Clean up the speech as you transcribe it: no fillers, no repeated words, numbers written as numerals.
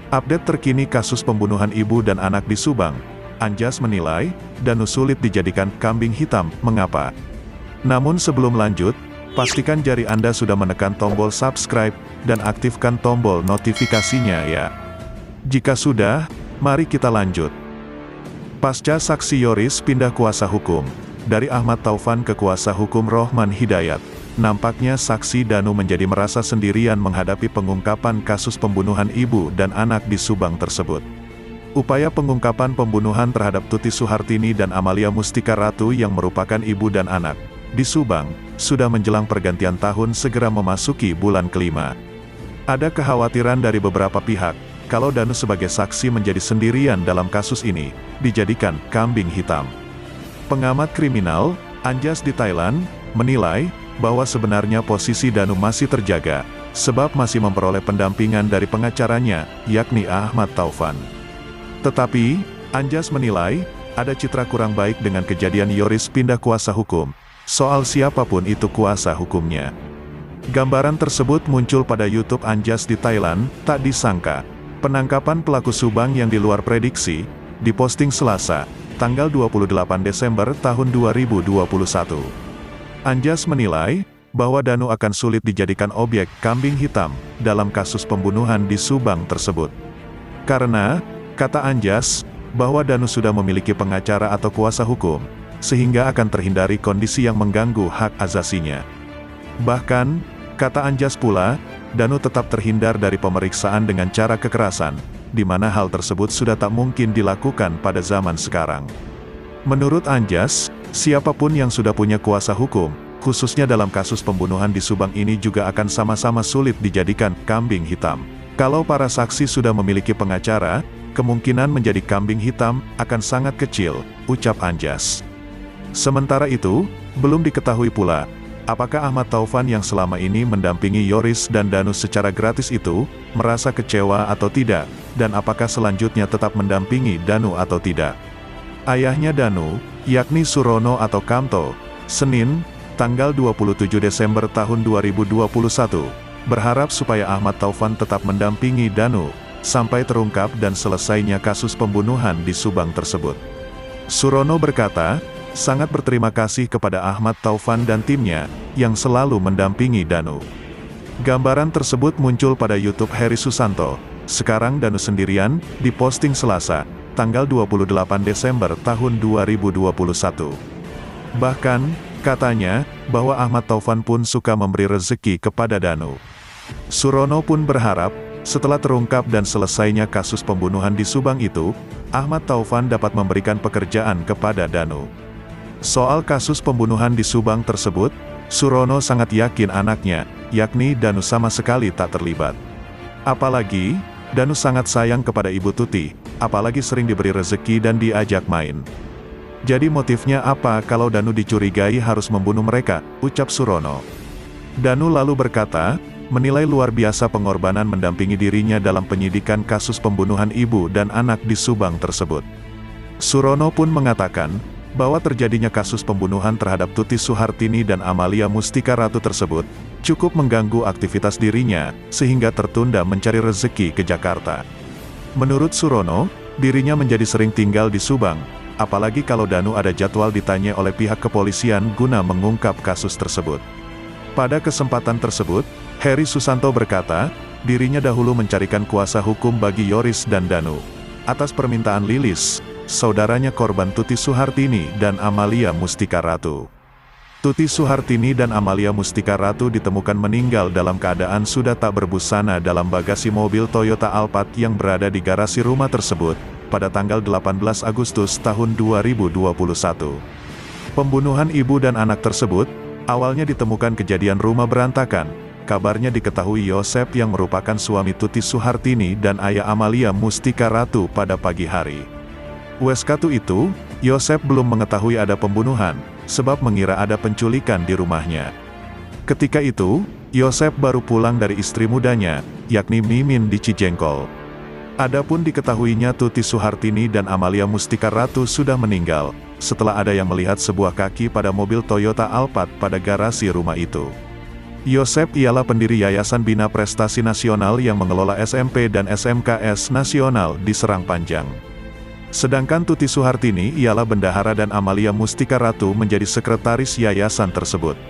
Update terkini kasus pembunuhan ibu dan anak di Subang. Anjas menilai, Danu sulit dijadikan kambing hitam, mengapa? Namun sebelum lanjut, pastikan jari Anda sudah menekan tombol subscribe, dan aktifkan tombol notifikasinya ya. Jika sudah, mari kita lanjut. Pasca saksi Yoris pindah kuasa hukum, dari Ahmad Taufan ke kuasa hukum Rohman Hidayat, nampaknya saksi Danu menjadi merasa sendirian menghadapi pengungkapan kasus pembunuhan ibu dan anak di Subang tersebut. Upaya pengungkapan pembunuhan terhadap Tuti Suhartini dan Amalia Mustika Ratu yang merupakan ibu dan anak di Subang, sudah menjelang pergantian tahun segera memasuki bulan kelima. Ada kekhawatiran dari beberapa pihak, kalau Danu sebagai saksi menjadi sendirian dalam kasus ini, dijadikan kambing hitam. Pengamat kriminal, Anjas di Thailand, menilai, bahwa sebenarnya posisi Danu masih terjaga, sebab masih memperoleh pendampingan dari pengacaranya, yakni Ahmad Taufan. Tetapi, Anjas menilai, ada citra kurang baik dengan kejadian Yoris pindah kuasa hukum, soal siapapun itu kuasa hukumnya. Gambaran tersebut muncul pada YouTube Anjas di Thailand, tak disangka. Penangkapan pelaku Subang yang di luar prediksi, diposting Selasa, tanggal 28 Desember tahun 2021. Anjas menilai, bahwa Danu akan sulit dijadikan objek kambing hitam, dalam kasus pembunuhan di Subang tersebut. Karena, kata Anjas, bahwa Danu sudah memiliki pengacara atau kuasa hukum, sehingga akan terhindari kondisi yang mengganggu hak azasinya. Bahkan, kata Anjas pula, Danu tetap terhindar dari pemeriksaan dengan cara kekerasan, di mana hal tersebut sudah tak mungkin dilakukan pada zaman sekarang. Menurut Anjas, siapapun yang sudah punya kuasa hukum, khususnya dalam kasus pembunuhan di Subang ini juga akan sama-sama sulit dijadikan kambing hitam. Kalau para saksi sudah memiliki pengacara, kemungkinan menjadi kambing hitam akan sangat kecil, ucap Anjas. Sementara itu, belum diketahui pula, apakah Ahmad Taufan yang selama ini mendampingi Yoris dan Danu secara gratis itu, merasa kecewa atau tidak, dan apakah selanjutnya tetap mendampingi Danu atau tidak. Ayahnya Danu, yakni Surono atau Kamto, Senin, tanggal 27 Desember tahun 2021, berharap supaya Ahmad Taufan tetap mendampingi Danu, sampai terungkap dan selesainya kasus pembunuhan di Subang tersebut. Surono berkata, sangat berterima kasih kepada Ahmad Taufan dan timnya, yang selalu mendampingi Danu. Gambaran tersebut muncul pada YouTube Heri Susanto, sekarang Danu sendirian, diposting Selasa, tanggal 28 Desember tahun 2021. Bahkan, katanya, bahwa Ahmad Taufan pun suka memberi rezeki kepada Danu. Surono pun berharap, setelah terungkap dan selesainya kasus pembunuhan di Subang itu, Ahmad Taufan dapat memberikan pekerjaan kepada Danu. Soal kasus pembunuhan di Subang tersebut, Surono sangat yakin anaknya, yakni Danu sama sekali tak terlibat. Apalagi, Danu sangat sayang kepada Ibu Tuti, apalagi sering diberi rezeki dan diajak main. Jadi motifnya apa kalau Danu dicurigai harus membunuh mereka, ucap Surono. Danu lalu berkata, menilai luar biasa pengorbanan mendampingi dirinya dalam penyidikan kasus pembunuhan ibu dan anak di Subang tersebut. Surono pun mengatakan, bahwa terjadinya kasus pembunuhan terhadap Tuti Suhartini dan Amalia Mustika Ratu tersebut, cukup mengganggu aktivitas dirinya, sehingga tertunda mencari rezeki ke Jakarta. Menurut Surono, dirinya menjadi sering tinggal di Subang, apalagi kalau Danu ada jadwal ditanya oleh pihak kepolisian guna mengungkap kasus tersebut. Pada kesempatan tersebut, Heri Susanto berkata, dirinya dahulu mencarikan kuasa hukum bagi Yoris dan Danu, atas permintaan Lilis, saudaranya korban Tuti Suhartini dan Amalia Mustika Ratu. Tuti Suhartini dan Amalia Mustika Ratu ditemukan meninggal dalam keadaan sudah tak berbusana dalam bagasi mobil Toyota Alphard yang berada di garasi rumah tersebut, pada tanggal 18 Agustus tahun 2021. Pembunuhan ibu dan anak tersebut, awalnya ditemukan kejadian rumah berantakan, kabarnya diketahui Yosep yang merupakan suami Tuti Suhartini dan ayah Amalia Mustika Ratu pada pagi hari. Weskatu itu, Yosep belum mengetahui ada pembunuhan, sebab mengira ada penculikan di rumahnya. Ketika itu, Yosep baru pulang dari istri mudanya, yakni Mimin di Cijengkol. Adapun diketahuinya Tuti Suhartini dan Amalia Mustika Ratu sudah meninggal, setelah ada yang melihat sebuah kaki pada mobil Toyota Alphard pada garasi rumah itu. Yosep ialah pendiri Yayasan Bina Prestasi Nasional yang mengelola SMP dan SMKS Nasional di Serang Panjang. Sedangkan Tuti Suhartini ialah bendahara dan Amalia Mustika Ratu menjadi sekretaris yayasan tersebut.